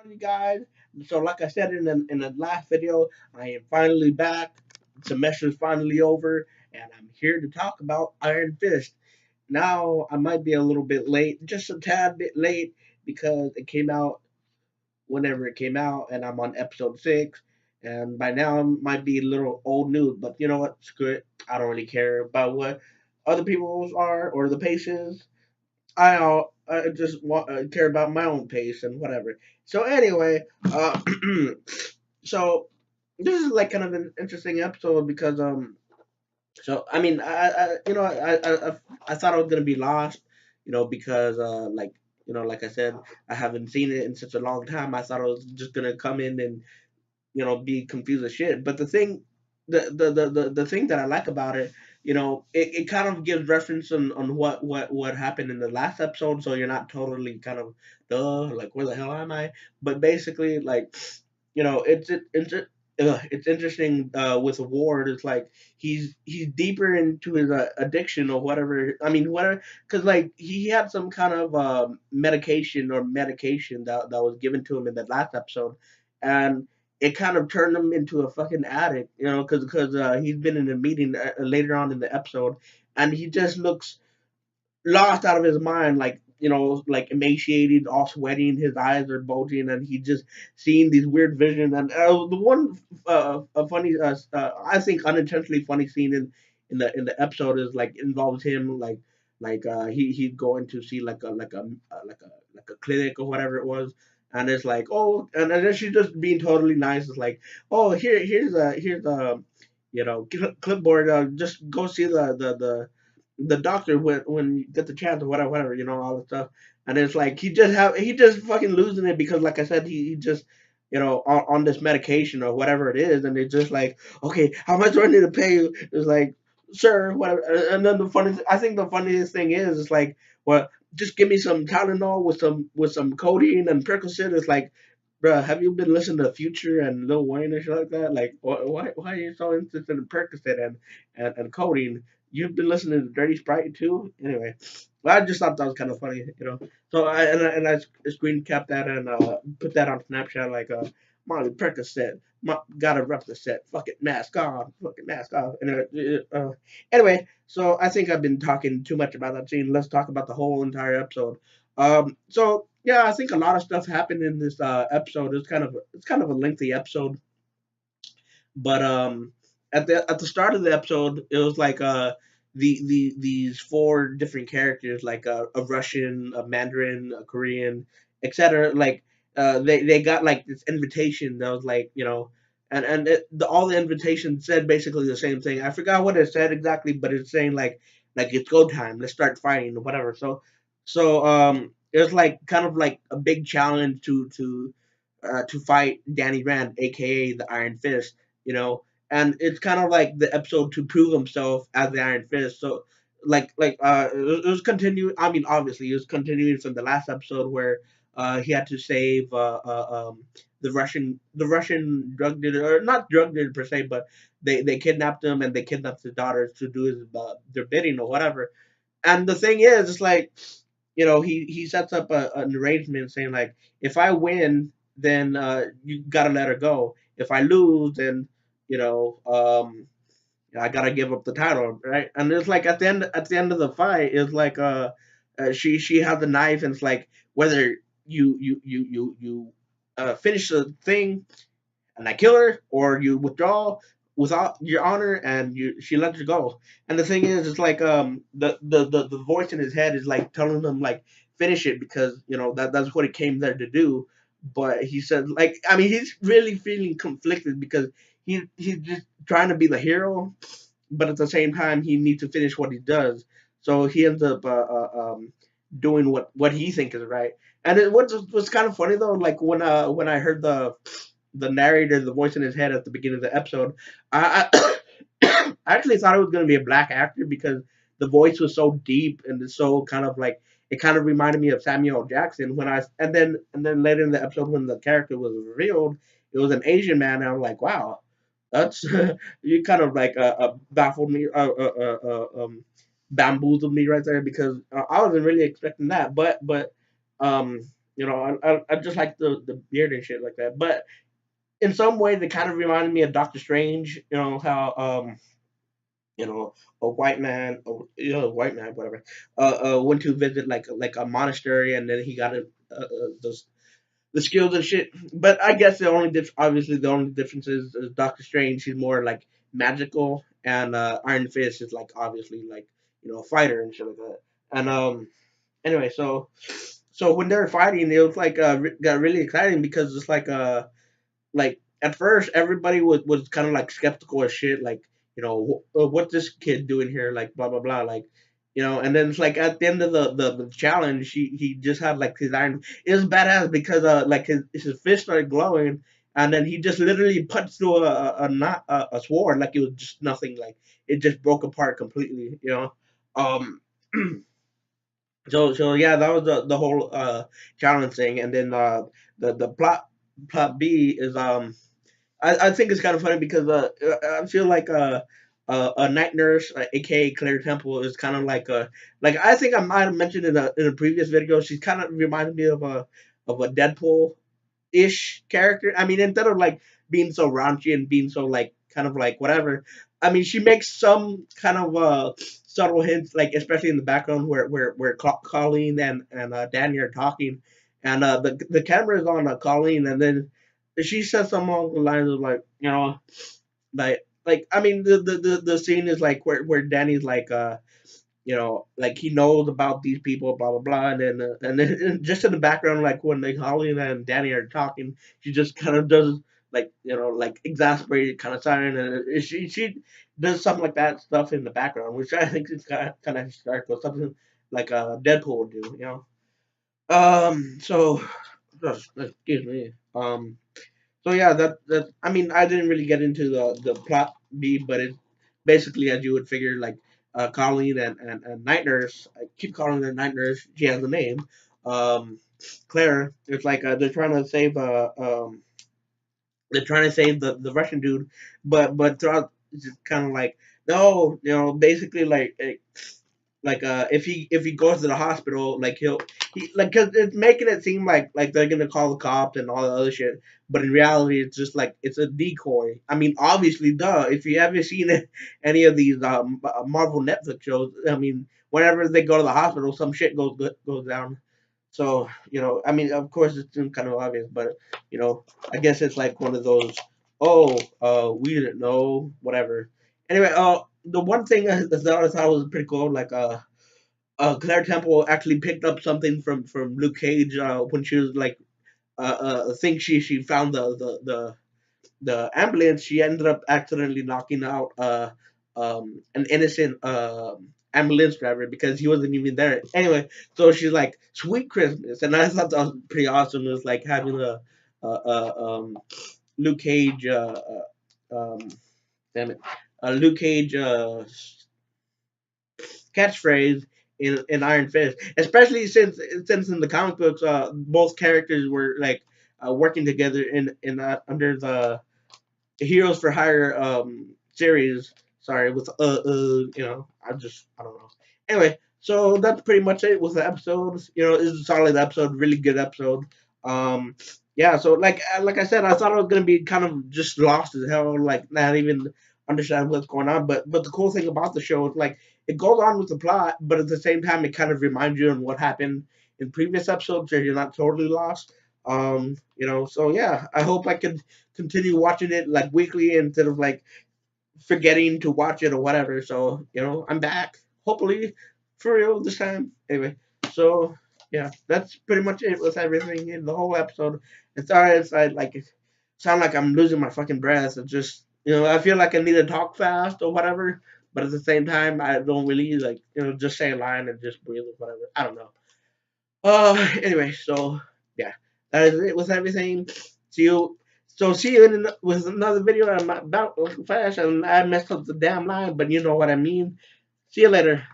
on, you guys? So, like I said in the last video, I am finally back. Semester is finally over, and I'm here to talk about Iron Fist. Now, I might be a little bit late, just a tad bit late, because it came out whenever it came out, and I'm on episode 6. And by now, I might be a little old news, but you know what? Screw it. I don't really care about what other people's are or the paces. I just care about my own pace and whatever. So anyway, so this is like kind of an interesting episode because so I mean I thought I was gonna be lost, because like like I said, I haven't seen it in such a long time. I thought I was just gonna come in and be confused as shit. But the thing that I like about it, it kind of gives reference on what happened in the last episode, so you're not totally kind of like where the hell am I? But basically, like, it's interesting with Ward. It's like he's deeper into his addiction or whatever. I mean, whatever, because like he had some kind of medication that was given to him in the last episode, and it kind of turned him into a fucking addict, because he's been in a meeting later on in the episode, and he just looks lost out of his mind, like like emaciated, all sweaty, and his eyes are bulging, and he just seeing these weird visions. And the one a funny, I think unintentionally funny scene in the episode is like involves him like he's going to see like a clinic or whatever it was. And it's like, oh, and then she's just being totally nice. It's like, oh, here's a clipboard. Just go see the doctor when you get the chance or whatever, all the stuff. And it's like he just fucking losing it because, like I said, he just on this medication or whatever it is, and it's just like, okay, how much do I need to pay you? It's like, sure, whatever. And then I think the funniest thing is, it's like, well, just give me some Tylenol with some codeine and Percocet. It's like, bruh, have you been listening to Future and Lil Wayne and shit like that? Like, why are you so interested in Percocet and codeine? You've been listening to Dirty Sprite too? Anyway, well, I just thought that was kind of funny. So I screen capped that and put that on Snapchat like Molly Percocet. Gotta rep the set. Fuck it, mask on. Fucking mask off. Anyway, so I think I've been talking too much about that scene. Let's talk about the whole entire episode. So yeah, I think a lot of stuff happened in this episode. It's kind of a lengthy episode, but at the start of the episode, it was like these four different characters, like a Russian, a Mandarin, a Korean, etc. Like they got like this invitation that was like, all the invitations said basically the same thing. I forgot what it said exactly, but it's saying like it's go time. Let's start fighting or whatever. So it was like kind of like a big challenge to fight Danny Rand, aka the Iron Fist, you know, and it's kind of like the episode to prove himself as the Iron Fist. So it was continuing. I mean, obviously, it was continuing from the last episode where he had to save the Russian drug dealer, or not drug dealer per se, but they kidnapped him and they kidnapped his daughters to do their bidding or whatever. And the thing is, it's like, he sets up an arrangement saying like, if I win, then you gotta let her go. If I lose, then you know um, I gotta give up the title, right? And it's like at the end of the fight, it's like she has the knife, and it's like whether you finish the thing and I kill her, or you withdraw without your honor, and she lets you go. And the thing is, it's like the voice in his head is like telling him like, finish it, because that's what he came there to do. But he said, like, I mean, he's really feeling conflicted because he's just trying to be the hero, but at the same time he needs to finish what he does. So he ends up doing what he thinks is right. And it was kind of funny though, like when I heard the narrator, the voice in his head at the beginning of the episode, I I actually thought it was going to be a black actor because the voice was so deep and it's so kind of like, it kind of reminded me of Samuel L. Jackson. And then later in the episode when the character was revealed, it was an Asian man, and I'm like, wow, that's you kind of like baffled me, bamboozled me right there, because I wasn't really expecting that. But You know, I just like the beard and shit like that. But in some way, they kind of reminded me of Doctor Strange. You know how you know, a white man, white man, whatever, went to visit like a monastery, and then he got the skills and shit. But I guess obviously the only difference is Doctor Strange. He's more like magical, and Iron Fist is like obviously like a fighter and shit like that. And anyway, so when they're fighting, it was like got really exciting because it's like at first everybody was kind of like skeptical as shit, like what's this kid doing here, like blah blah blah, like and then it's like at the end of the challenge, he just had like his iron. It was badass because like his fist started glowing, and then he just literally punched through a sword like it was just nothing, like it just broke apart completely, um. So yeah, that was the whole challenge thing, and then the plot B is I think it's kind of funny because I feel like a night nurse, aka Claire Temple, is kind of like I think I might have mentioned in a previous video. She's kind of reminded me of a Deadpool ish character. I mean, instead of like being so raunchy and being so like kind of like whatever. I mean, she makes some kind of subtle hints, like especially in the background where Colleen and Danny are talking, and the camera is on Colleen, and then she says something along the lines of like like I mean the scene is like where Danny's like like he knows about these people, blah blah blah, and then just in the background, like when like Holly and Danny are talking, she just kind of does like like exasperated kind of sign, and she does something like that stuff in the background, which I think is kind of hysterical, something like Deadpool would do, So excuse me. So yeah, that I mean, I didn't really get into the plot B, but it basically, as you would figure, like Colleen and Night Nurse. I keep calling her Night Nurse. She has a name. Um, Claire. It's like they're trying to save the Russian dude, but throughout it's just kind of like no, basically like if he goes to the hospital, like he like cause it's making it seem like they're gonna call the cops and all the other shit, but in reality it's just like it's a decoy. I mean, obviously, duh. If you haven't seen any of these Marvel Netflix shows, I mean, whenever they go to the hospital, some shit goes down. So I mean, of course, it's kind of obvious, but I guess it's like one of those. Oh, we didn't know, whatever. Anyway, the one thing that I thought was pretty cool, like Claire Temple actually picked up something from Luke Cage when she was like I think she found the ambulance. She ended up accidentally knocking out an innocent ambulance driver because he wasn't even there. Anyway, so she's like, "Sweet Christmas," and I thought that was pretty awesome. It was like having a Luke Cage damn it, a Luke Cage catchphrase in Iron Fist, especially since in the comic books, both characters were like working together in under the Heroes for Hire series. Sorry, with I don't know. Anyway, so that's pretty much it with the episodes. It's a solid episode, really good episode. Yeah, so like I said, I thought I was gonna be kind of just lost as hell, like not even understand what's going on. But the cool thing about the show is like it goes on with the plot, but at the same time it kind of reminds you of what happened in previous episodes, so you're not totally lost. So yeah, I hope I could continue watching it like weekly instead of like forgetting to watch it or whatever. So I'm back, hopefully for real this time. Anyway, so yeah, that's pretty much it with everything in the whole episode. And sorry if I like sound like I'm losing my fucking breath. It's just I feel like I need to talk fast or whatever. But at the same time, I don't really like just say a line and just breathe or whatever. I don't know. Anyway, so yeah, that is it with everything. See you. So see you with another video. I'm about to flash, and I messed up the damn line, but you know what I mean. See you later.